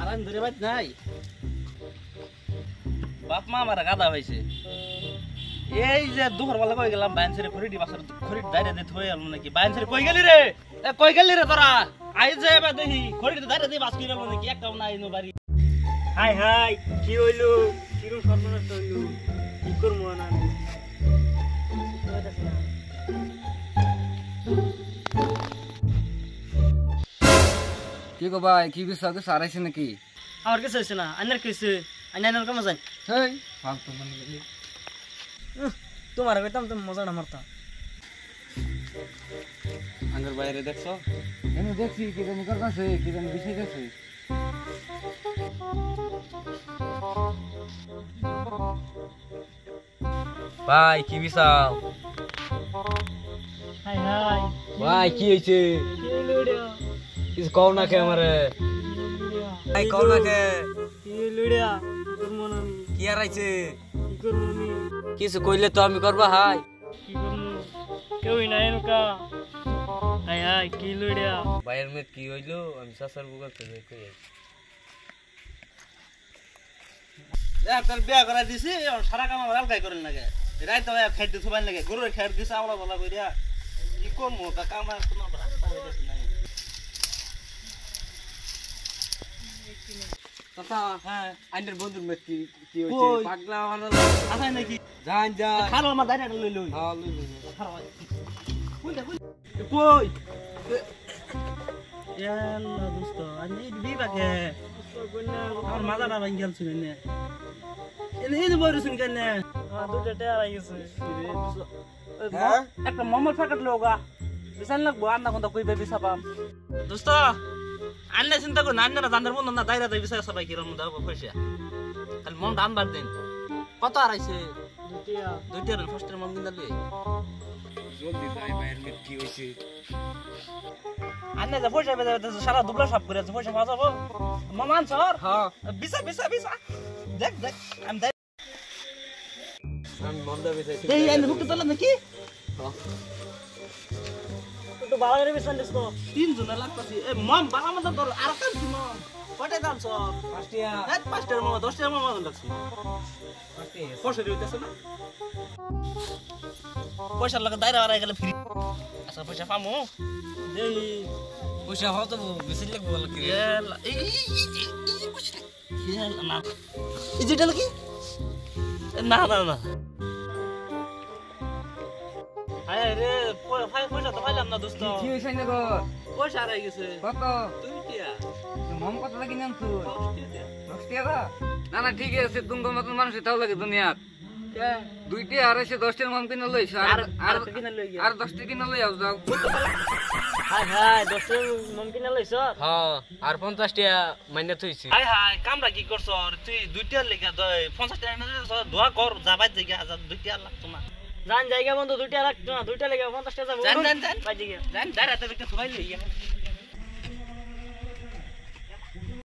আরাম ধরে বাইত নাই বাপ মা আমার গাদা হয়েছে এই যে দুপুর বেলা কই গেলাম বাইন ছেড়ে খড়ি বাসার খড়ি দাইরে দে থই আলম নাকি বাইন ছেড়ে কই গেলি রে কই গেলি রে তোরা আই যে এবার দেখি খড়ি দাইরে দে বাস কিরাল নাকি একটাও নাই নো বাড়ি হাই হাই কি হইলো কিরম সর্বনাশ হইলো কি করবো না কি গো ভাই কি বিষয় তো সারাইছে নাকি আমার কিছু হয়েছে না আইনার কিছু আইনার কামে যাই হেই ফালতু মানে তোমার কইতাম তুমি মজাটা মারতা আঙ্গুর বাইরে দেখছো আমি দেখছি কি জানি করতেছে কি জানি বিষয় দেখছি ভাই কি বিসাও হাই হাই ভাই কি হইছে কি লুড়িয়া কিছু কও না কে আমারে ভাই কও না কে কি লুড়িয়া কি করবো না আমি কি আর আইছে কি করবো আমি কিছু কইলে তো আমি করবা হাই কি করবো কেউই নাই নৌকা হাই হাই কি লুড়িয়া ভাইয়ের মেয়ে কি হইলো আমি সাসার বুকার থেকে কই তার বিয়া করা দিছি সারা কাম আমার আলগাই করেন লাগে রাইতে ভাই খাইতে থবাই লাগে গরুর খাইর দিছে আওলা বলা কইরা কি করমু তা কাম আর কোনো রাস্তা হইতাছে না কথা হ্যাঁ আইনের বন্ধুর মেয়ে কি কি হইছে কই? পাগলা মানে আসাই নাকি জান যা খালো আমার দাইরা লই লই হ্যাঁ লই লই খালো ভাই কই ইয়াল্লা দোস্ত আমি বিবাকে আমার মাথাটা ভাঙি গেল শুনে নে এই যে বইরে শুন কেন দুটা টেয়ার গেছে হ্যাঁ একটা মোমোর প্যাকেট লোগা বিশাল লাগবো আন্না কোনটা কইবে বিসা পাম দোস্ত আন্না চিন্তা কর না আন্না জানার মন না দাইরা দাই বিসা সবাই কিরম দাও পয়সা খালি মন আনবার দিন কত আড়াইছে দুটিয়া দুইটার ফার্স্টের মন কিনা লই জলদি যাই ভাইয়ের মেয়ে কি হইছে আন্না যা পয়সা বেজা সারা দুবলা সব করে পয়সা পাওয়া যাবো মামান স্যার হ্যাঁ বিসা বিসা বিসা দেখ দেখ আমি দেখ আমি মন্দা বেচাইছি এই আন্না বুকটা তোলা নাকি তো ভালো করে বিছান দিস তো তিনজন লাগতাছি এ মম বাবা মত তোর আর কাম কি মম কয়টা দাম সব পাঁচটিয়া এই পাঁচটার মম 10টার মম লাগছে পাঁচটিয়া পয়সা দিতেছ না পয়সা লাগা দাইরা আড়াই গেলে ফ্রি আচ্ছা পয়সা পামু দেই পয়সা হতো বেশি লাগবে বল কি এলা এই পয়সা এলা না এই যেটা কি না না না আরে রে পয়সা তো পাইলাম না দোস্ত কি হইছে না গো পয়সা হারাই গেছে কত দুইটা মম কত লাগি নাম তুই 10 10 টাকা না না ঠিক আছে তুমি মতন মানুষ তাও লাগে দুনিয়া কে দুইটি আর এসে 10টার মম কিনে লইছ আর আর কিনা লই গিয়া আর 10টা কিনে লই আও যাও হাই হাই দশে মমকিন লইছ হ্যাঁ আর 50 টাকা মাইনে থইছি হাই হাই কামরা কি করছ তুই দুইটার লেখা 50 টাকা না দোয়া কর যাবাই জায়গা দুইটা লাগতো না জান জায়গা বন্ধু দুইটা রাখতো না দুইটা লেগে 50 টাকা যাবো জান, জান, জান। বাজি গিয়া জান দাঁড়াতে একটা সবাই লই